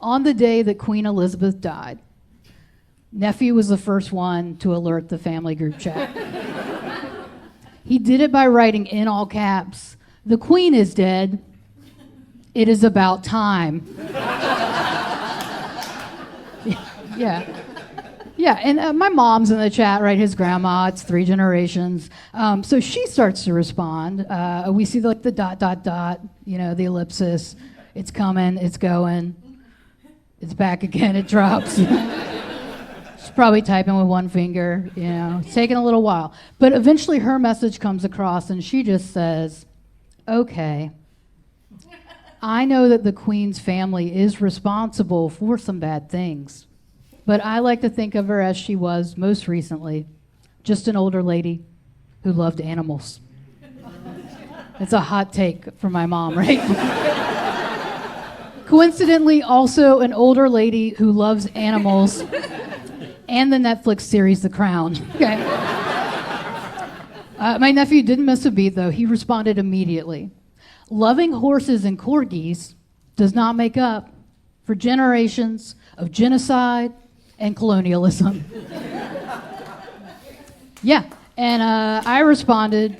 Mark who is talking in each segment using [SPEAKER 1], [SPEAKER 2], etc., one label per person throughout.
[SPEAKER 1] On the day that Queen Elizabeth died, nephew was the first one to alert the family group chat. He did it by writing in all caps, "The Queen is dead. It is about time." Yeah. Yeah, and my mom's in the chat, right? His grandma, it's 3 generations. So she starts to respond. We see the dot, dot, dot, the ellipsis. It's coming, it's going. It's back again, it drops. She's probably typing with one finger, It's taking a little while. But eventually her message comes across and she just says, "Okay, I know that the Queen's family is responsible for some bad things. But I like to think of her as she was most recently, just an older lady who loved animals." It's a hot take from my mom, right? Coincidentally, also an older lady who loves animals and the Netflix series The Crown. Okay. My nephew didn't miss a beat, though. He responded immediately. "Loving horses and corgis does not make up for generations of genocide and colonialism." Yeah, and I responded,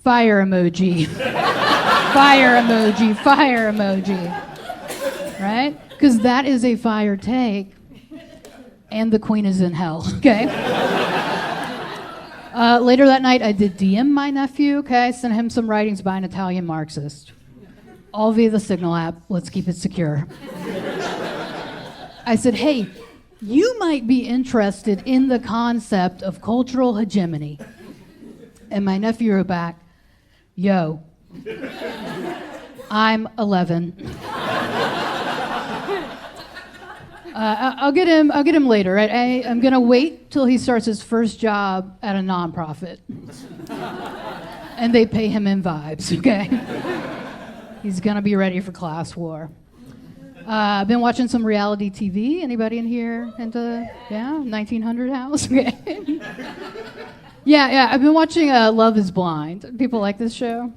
[SPEAKER 1] "Fire emoji." Fire emoji, fire emoji. Right? Because that is a fire take, and the Queen is in hell, okay? Later that night, I did DM my nephew, okay? Sent him some writings by an Italian Marxist. All via the Signal app. Let's keep it secure. I said, "Hey, you might be interested in the concept of cultural hegemony." And my nephew wrote back, "Yo, I'm 11. I'll get him later, right? I'm gonna wait till he starts his first job at a nonprofit. And they pay him in vibes, okay? He's gonna be ready for class war." I've been watching some reality TV. Anybody in here into 1900 House? Okay. Yeah. I've been watching Love Is Blind. People like this show?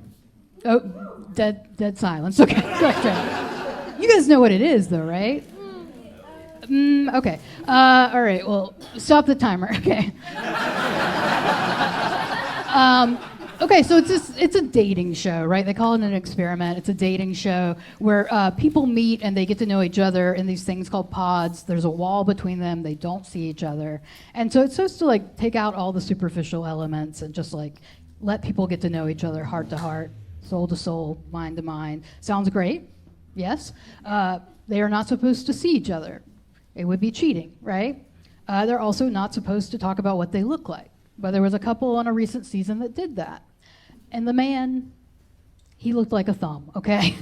[SPEAKER 1] Oh, dead silence. Okay. You guys know what it is, though, right? Okay. All right. Well, stop the timer. Okay. Okay, so it's a dating show, right? They call it an experiment. It's a dating show where people meet and they get to know each other in these things called pods. There's a wall between them. They don't see each other. And so it's supposed to take out all the superficial elements and just let people get to know each other heart to heart, soul to soul, mind to mind. Sounds great. Yes. They are not supposed to see each other. It would be cheating, right? They're also not supposed to talk about what they look like. But there was a couple on a recent season that did that. And the man, he looked like a thumb, okay?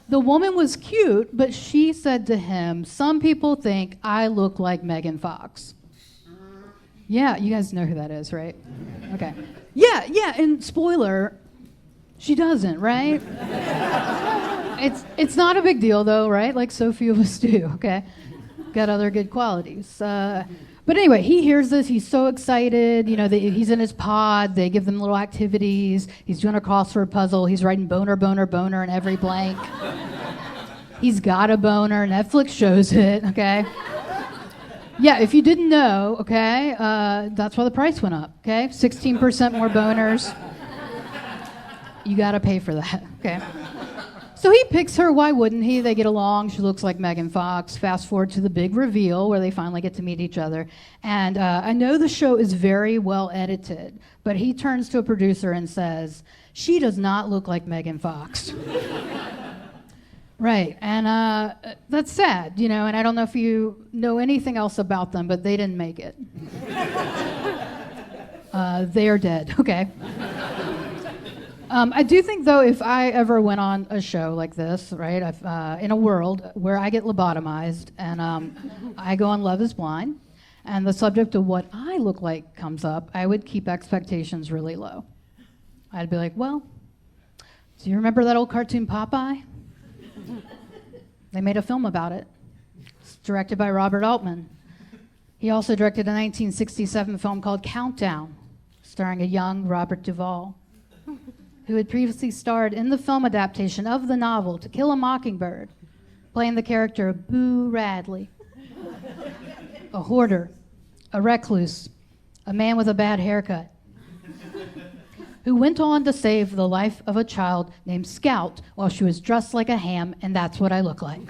[SPEAKER 1] The woman was cute, but she said to him, "Some people think I look like Megan Fox." Yeah, you guys know who that is, right? Okay. Yeah, and spoiler, she doesn't, right? It's not a big deal, though, right? Like so few of us do, okay? Got other good qualities. But anyway, he hears this. He's so excited. He's in his pod. They give them little activities. He's doing a crossword puzzle. He's writing boner, boner, boner in every blank. He's got a boner. Netflix shows it, okay? Yeah, if you didn't know, okay, that's why the price went up, okay? 16% more boners. You got to pay for that, okay? So he picks her, why wouldn't he? They get along, she looks like Megan Fox. Fast forward to the big reveal where they finally get to meet each other. And I know the show is very well edited, but he turns to a producer and says, "She does not look like Megan Fox." Right, and that's sad, and I don't know if you know anything else about them, but they didn't make it. They are dead, okay? I do think, though, if I ever went on a show like this, right, in a world where I get lobotomized and I go on Love Is Blind, and the subject of what I look like comes up, I would keep expectations really low. I'd be like, "Well, do you remember that old cartoon Popeye? They made a film about it. It's directed by Robert Altman. He also directed a 1967 film called Countdown, starring a young Robert Duvall, who had previously starred in the film adaptation of the novel To Kill a Mockingbird playing the character of Boo Radley, a hoarder, a recluse, a man with a bad haircut, who went on to save the life of a child named Scout while she was dressed like a ham, and that's what I look like.